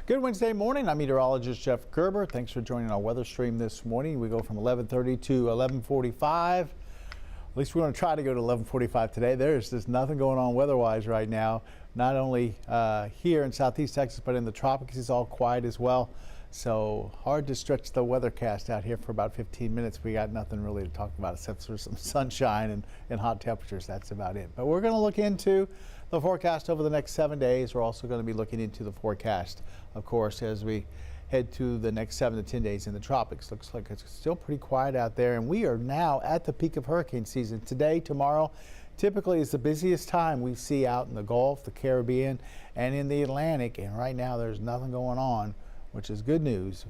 Good Wednesday morning. I'm meteorologist Jeff Gerber. Thanks for joining our weather stream this morning. We go from 11:30 to 11:45. At least we're going to try to go to 11:45 today. There's just nothing going on weather-wise right now. Not only here in Southeast Texas, but in the tropics, it's all quiet as well. So hard to stretch the weathercast out here for about 15 minutes. We got nothing really to talk about except for some sunshine and hot temperatures. That's about it. But we're going to look into the forecast over the next 7 days. We're also going to be looking into the forecast, of course, as we head to the next 7 to 10 days in the tropics. Looks like it's still pretty quiet out there, and we are now at the peak of hurricane season. Today, tomorrow, typically is the busiest time we see out in the Gulf, the Caribbean, and in the Atlantic, and right now there's nothing going on, which is good news.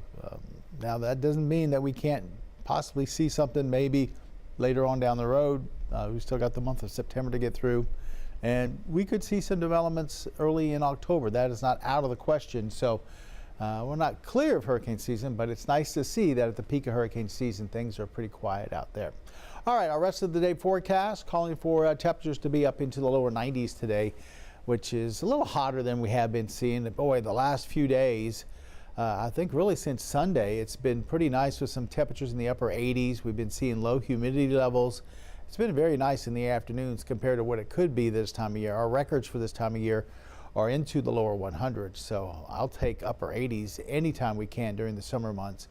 Now that doesn't mean that we can't possibly see something maybe later on down the road. We still got the month of September to get through, and we could see some developments early in October. That is not out of the question. So we're not clear of hurricane season, but it's nice to see that at the peak of hurricane season, things are pretty quiet out there. All right, our rest of the day forecast calling for temperatures to be up into the lower 90s today, which is a little hotter than we have been seeing. Boy, the last few days, I think really since Sunday, it's been pretty nice with some temperatures in the upper 80s. We've been seeing low humidity levels. It's been very nice in the afternoons compared to what it could be this time of year. Our records for this time of year are into the lower 100s, so I'll take upper 80s anytime we can during the summer months.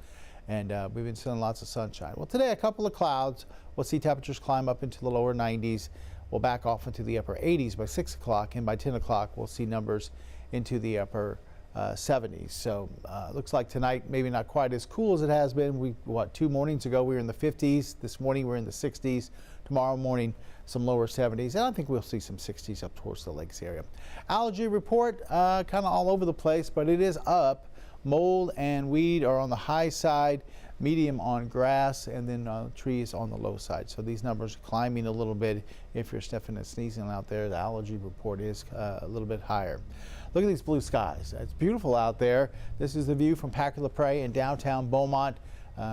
And we've been seeing lots of sunshine. Well, today a couple of clouds. We'll see temperatures climb up into the lower 90s. We'll back off into the upper 80s by 6 o'clock, and by 10 o'clock we'll see numbers into the upper 70s. So looks like tonight maybe not quite as cool as it has been. 2 mornings ago we were in the 50s. This morning we're in the 60s. Tomorrow morning some lower 70s, and I think we'll see some 60s up towards the lakes area. Allergy report kind of all over the place, but it is up. Mold and weed are on the high side, medium on grass, and then trees on the low side. So these numbers are climbing a little bit. If you're sniffing and sneezing out there, the allergy report is a little bit higher. Look at these blue skies. It's beautiful out there. This is the view from Packer La Prairie in downtown Beaumont.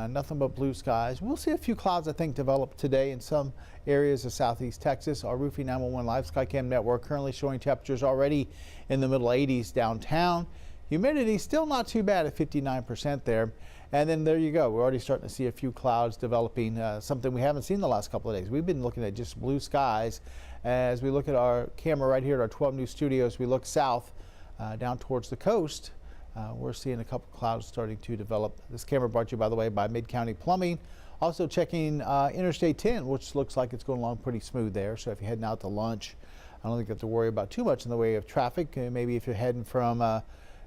Nothing but blue skies. We'll see a few clouds, I think, develop today in some areas of southeast Texas. Our Roofing 911 Live Skycam network currently showing temperatures already in the middle 80s downtown. Humidity still not too bad at 59% there. And then there you go. We're already starting to see a few clouds developing, something we haven't seen the last couple of days. We've been looking at just blue skies. As we look at our camera right here at our 12 News studios, we look south down towards the coast. We're seeing a couple clouds starting to develop. This camera brought to you, by the way, by Mid-County Plumbing. Also checking Interstate 10, which looks like it's going along pretty smooth there. So if you're heading out to lunch, I don't think you have to worry about too much in the way of traffic. Maybe if you're heading from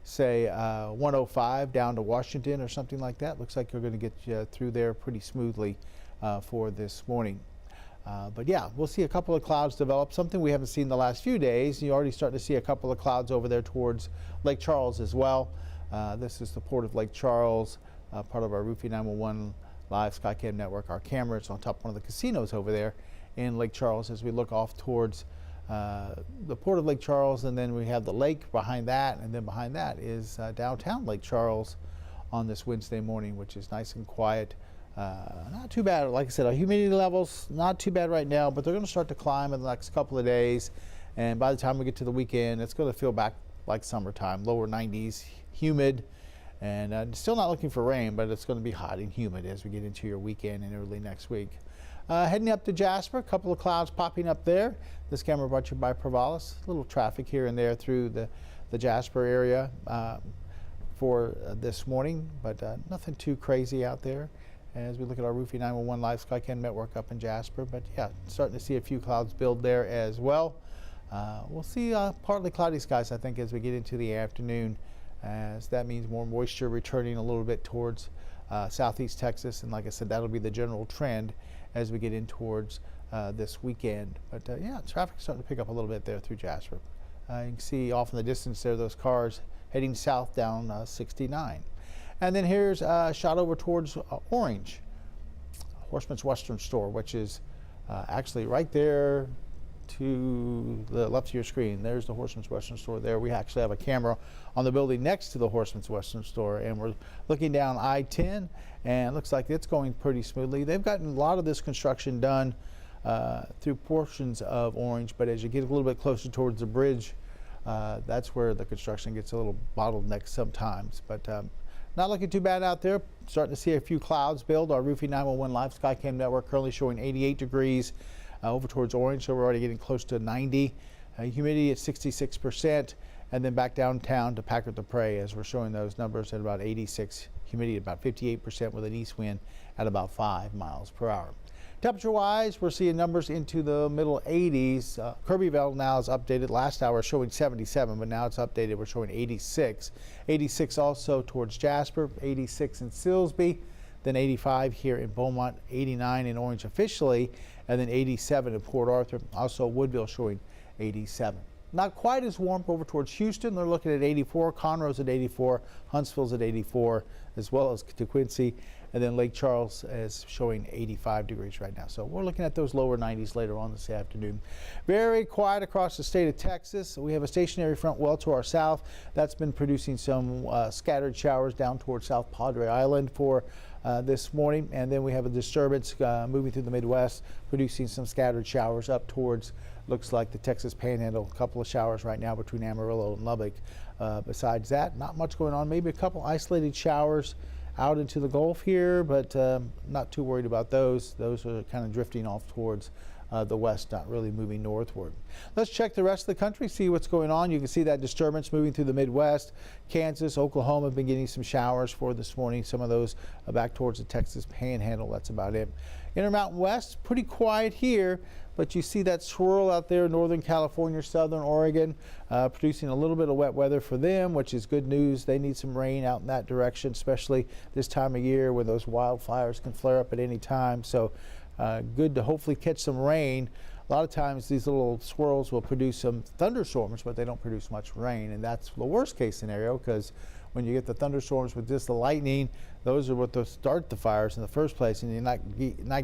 say 105 down to Washington or something like that, looks like you're going to get you through there pretty smoothly for this morning. But yeah, we'll see a couple of clouds develop, something we haven't seen the last few days. You're already starting to see a couple of clouds over there towards Lake Charles as well. This is the port of Lake Charles, part of our Roofing 911 Live Skycam network. Our camera is on top of one of the casinos over there in Lake Charles as we look off towards the port of Lake Charles, and then we have the lake behind that, and then behind that is downtown Lake Charles on this Wednesday morning, which is nice and quiet. Not too bad. Like I said, our humidity levels not too bad right now, but they're going to start to climb in the next couple of days, and by the time we get to the weekend, it's going to feel back like summertime, lower 90s, humid, and still not looking for rain, but it's going to be hot and humid as we get into your weekend and early next week. Heading up to Jasper, a couple of clouds popping up there. This camera brought to you by Provalis. A little traffic here and there through the Jasper area for this morning, but nothing too crazy out there as we look at our Roofing 911 Live Skycam network up in Jasper. But yeah, starting to see a few clouds build there as well. We'll see partly cloudy skies, I think, as we get into the afternoon, as that means more moisture returning a little bit towards southeast Texas. And like I said, that'll be the general trend as we get in towards this weekend. But yeah, traffic's starting to pick up a little bit there through Jasper. You can see off in the distance there those cars heading south down 69. And then here's a shot over towards Orange, Horseman's Western Store, which is actually right there to the left of your screen. There's the Horseman's Western Store there. We actually have a camera on the building next to the Horseman's Western Store, and we're looking down I-10, and it looks like it's going pretty smoothly. They've gotten a lot of this construction done through portions of Orange, but as you get a little bit closer towards the bridge that's where the construction gets a little bottlenecked sometimes. But not looking too bad out there. Starting to see a few clouds build. Our Roofing 911 live Skycam network currently showing 88 degrees over towards Orange, so we're already getting close to 90. Humidity at 66%, and then back downtown to Packard the Prairie as we're showing those numbers at about 86. Humidity at about 58% with an east wind at about 5 miles per hour. Temperature-wise, we're seeing numbers into the middle 80s. Kirbyville now is updated. Last hour showing 77, but now it's updated. We're showing 86. 86 also towards Jasper, 86 in Silsbee, then 85 here in Beaumont, 89 in Orange officially, and then 87 in Port Arthur. Also Woodville showing 87. Not quite as warm over towards Houston. They're looking at 84. Conroe's at 84. Huntsville's at 84, as well as DeQuincy. And then Lake Charles is showing 85 degrees right now. So we're looking at those lower 90s later on this afternoon. Very quiet across the state of Texas. We have a stationary front well to our south. That's been producing some scattered showers down towards South Padre Island for this morning. And then we have a disturbance moving through the Midwest, producing some scattered showers up towards, looks like, the Texas Panhandle. A couple of showers right now between Amarillo and Lubbock. Besides that, not much going on. Maybe a couple isolated showers out into the Gulf here, but not too worried about those. Those are kind of drifting off towards the west, not really moving northward. Let's check the rest of the country, see what's going on. You can see that disturbance moving through the Midwest. Kansas, Oklahoma have been getting some showers for this morning. Some of those back towards the Texas Panhandle. That's about it. Intermountain West, pretty quiet here, but you see that swirl out there in Northern California, Southern Oregon, producing a little bit of wet weather for them, which is good news. They need some rain out in that direction, especially this time of year when those wildfires can flare up at any time. So good to hopefully catch some rain. A lot of times these little swirls will produce some thunderstorms, but they don't produce much rain, and that's the worst case scenario, because when you get the thunderstorms with just the lightning, those are what start the fires in the first place, and you're not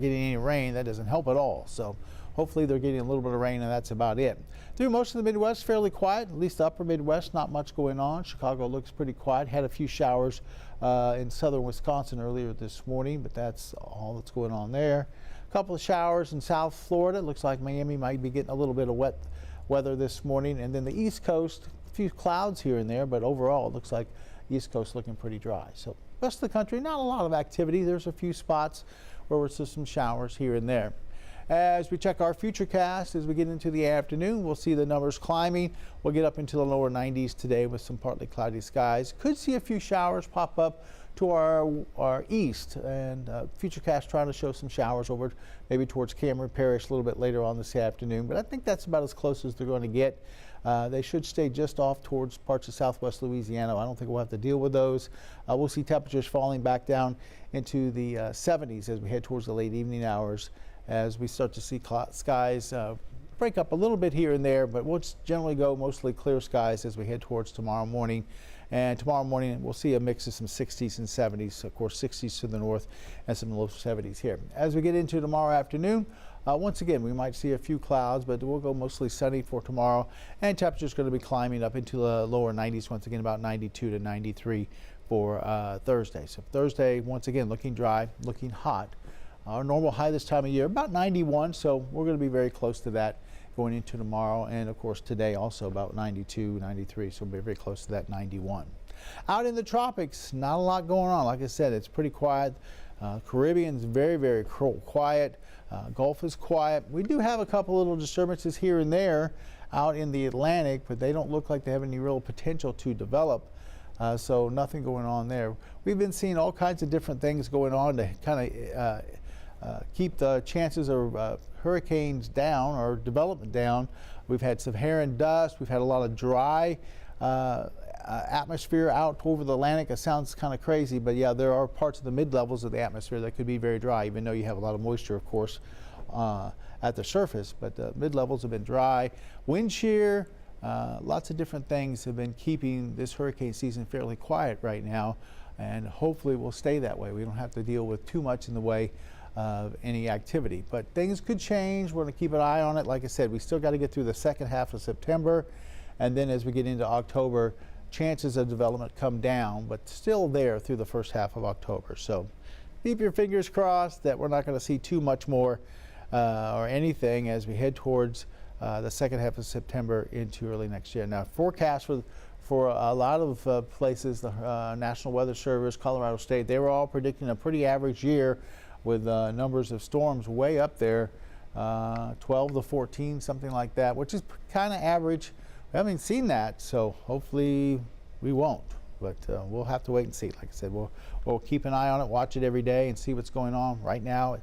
getting any rain. That doesn't help at all. So hopefully they're getting a little bit of rain, and that's about it. Through most of the Midwest, fairly quiet, at least the upper Midwest, not much going on. Chicago looks pretty quiet. Had a few showers in southern Wisconsin earlier this morning, but that's all that's going on there. A couple of showers in South Florida. Looks like Miami might be getting a little bit of wet weather this morning. And then the East Coast, a few clouds here and there, but overall it looks like East Coast looking pretty dry. So rest of the country, not a lot of activity. There's a few spots where we're seeing some showers here and there. As we check our futurecast as we get into the afternoon, we'll see the numbers climbing. We'll get up into the lower 90s today with some partly cloudy skies. Could see a few showers pop up to our east, and futurecast trying to show some showers over maybe towards Cameron Parish a little bit later on this afternoon, but I think that's about as close as they're going to get. They should stay just off towards parts of southwest Louisiana. I don't think we'll have to deal with those. We'll see temperatures falling back down into the 70s as we head towards the late evening hours, as we start to see skies break up a little bit here and there, but we'll generally go mostly clear skies as we head towards tomorrow morning. And tomorrow morning we'll see a mix of some 60s and 70s, of course 60s to the north and some low 70s here. As we get into tomorrow afternoon, once again we might see a few clouds, but we'll go mostly sunny for tomorrow, and temperatures going to be climbing up into the lower 90s, once again about 92 to 93 for Thursday. So Thursday, once again, looking dry, looking hot. Our normal high this time of year, about 91, so we're going to be very close to that going into tomorrow, and of course today also about 92, 93, so we'll be very close to that 91. Out in the tropics, not a lot going on. Like I said, it's pretty quiet. Caribbean's very, very quiet. Gulf is quiet. We do have a couple little disturbances here and there out in the Atlantic, but they don't look like they have any real potential to develop. So nothing going on there. We've been seeing all kinds of different things going on to kind of keep the chances of hurricanes down or development down. We've had Saharan dust. We've had a lot of dry atmosphere out over the Atlantic. It sounds kind of crazy, but yeah, there are parts of the mid-levels of the atmosphere that could be very dry, even though you have a lot of moisture, of course, at the surface. But the mid-levels have been dry. Wind shear, lots of different things have been keeping this hurricane season fairly quiet right now, and hopefully will stay that way. We don't have to deal with too much in the way of any activity, but things could change. We're going to keep an eye on it. Like I said, we still got to get through the second half of September, and then as we get into October, chances of development come down, but still there through the first half of October. So keep your fingers crossed that we're not going to see too much more or anything as we head towards the second half of September into early next year. Now, forecast for a lot of places, the National Weather Service, Colorado State, they were all predicting a pretty average year with numbers of storms way up there, 12 to 14, something like that, which is kind of average. We haven't seen that, so hopefully we won't. But we'll have to wait and see. Like I said, we'll keep an eye on it, watch it every day, and see what's going on. Right now,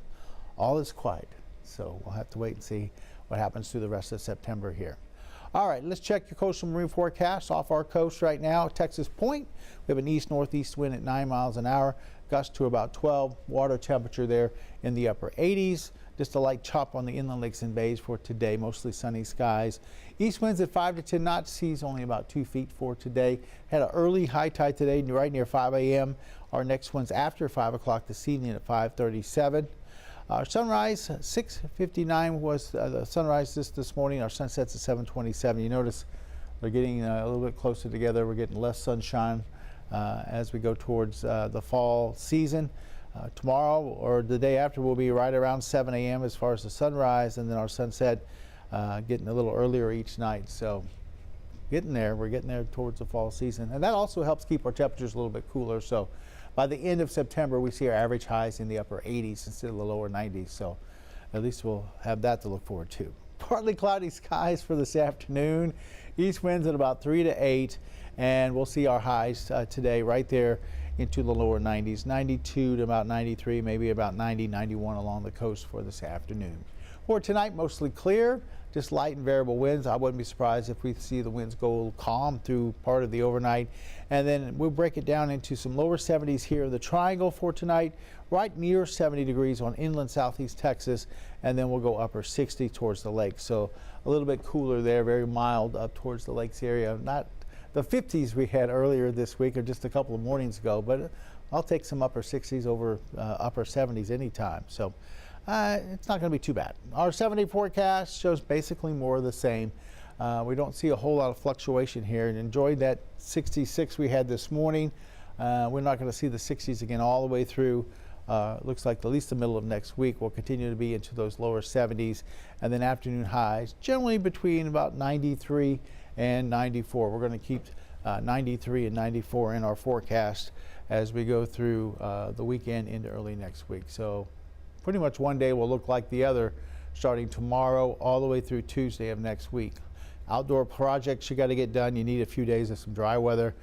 all is quiet, so we'll have to wait and see what happens through the rest of September here. All right, let's check your coastal marine forecast off our coast right now. Texas Point, we have an east-northeast wind at 9 miles an hour, gust to about 12. Water temperature there in the upper 80s. Just a light chop on the inland lakes and bays for today, mostly sunny skies. East winds at 5 to 10 knots, seas only about 2 feet for today. Had an early high tide today, right near 5 a.m. Our next one's after 5 o'clock this evening at 5:37. Our sunrise, 6:59 was the sunrise this morning. Our sunset's at 7:27. You notice they're getting a little bit closer together. We're getting less sunshine as we go towards the fall season. Tomorrow or the day after will be right around 7 a.m. as far as the sunrise, and then our sunset getting a little earlier each night. So getting there, we're getting there towards the fall season. And that also helps keep our temperatures a little bit cooler. So by the end of September, we see our average highs in the upper 80s instead of the lower 90s. So at least we'll have that to look forward to. Partly cloudy skies for this afternoon. East winds at about 3 to 8. And we'll see our highs today right there into the lower 90s, 92 to about 93, maybe about 90, 91 along the coast for this afternoon. For tonight, mostly clear, just light and variable winds. I wouldn't be surprised if we see the winds go calm through part of the overnight. And then we'll break it down into some lower 70s here in the triangle for tonight, right near 70 degrees on inland southeast Texas. And then we'll go upper 60 towards the lake. So a little bit cooler there, very mild up towards the lakes area. Not the 50s we had earlier this week or just a couple of mornings ago, but I'll take some upper 60s over upper 70s anytime. So it's not going to be too bad. Our 7-day forecast shows basically more of the same. We don't see a whole lot of fluctuation here, and enjoyed that 66 we had this morning. We're not going to see the 60s again all the way through. Looks like at least the middle of next week we'll continue to be into those lower 70s, and then afternoon highs generally between about 93 and 94. We're going to keep 93 and 94 in our forecast as we go through the weekend into early next week. So pretty much one day will look like the other, starting tomorrow all the way through Tuesday of next week. Outdoor projects you got to get done. You need a few days of some dry weather.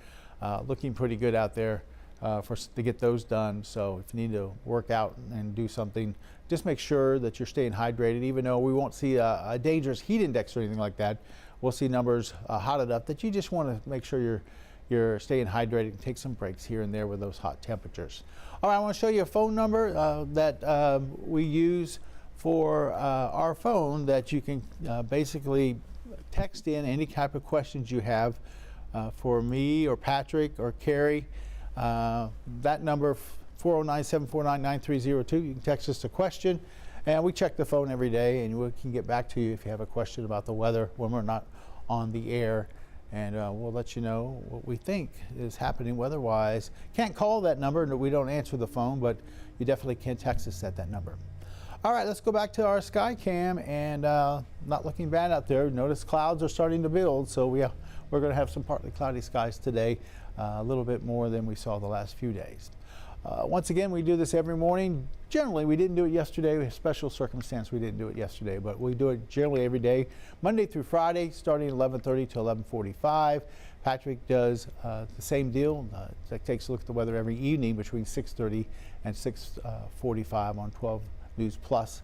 Looking pretty good out there to get those done. So if you need to work out and do something, just make sure that you're staying hydrated. Even though we won't see a dangerous heat index or anything like that, we'll see numbers hot enough that you just want to make sure you're staying hydrated and take some breaks here and there with those hot temperatures. All right, I want to show you a phone number that we use for our phone that you can basically text in any type of questions you have for me or Patrick or Carrie. That number, 409-749-9302. You can text us a question, and we check the phone every day, and we can get back to you if you have a question about the weather when we're not on the air. And we'll let you know what we think is happening weather-wise. Can't call that number, and we don't answer the phone, but you definitely can text us at that number. All right, let's go back to our sky cam, and not looking bad out there. Notice clouds are starting to build, so we're going to have some partly cloudy skies today, a little bit more than we saw the last few days. Once again, we do this every morning. Generally, we didn't do it yesterday. We had a special circumstance we didn't do it yesterday, but we do it generally every day, Monday through Friday, starting at 11:30 to 11:45. Patrick does the same deal. Takes a look at the weather every evening between 6:30 and 6:45 on 12 News Plus.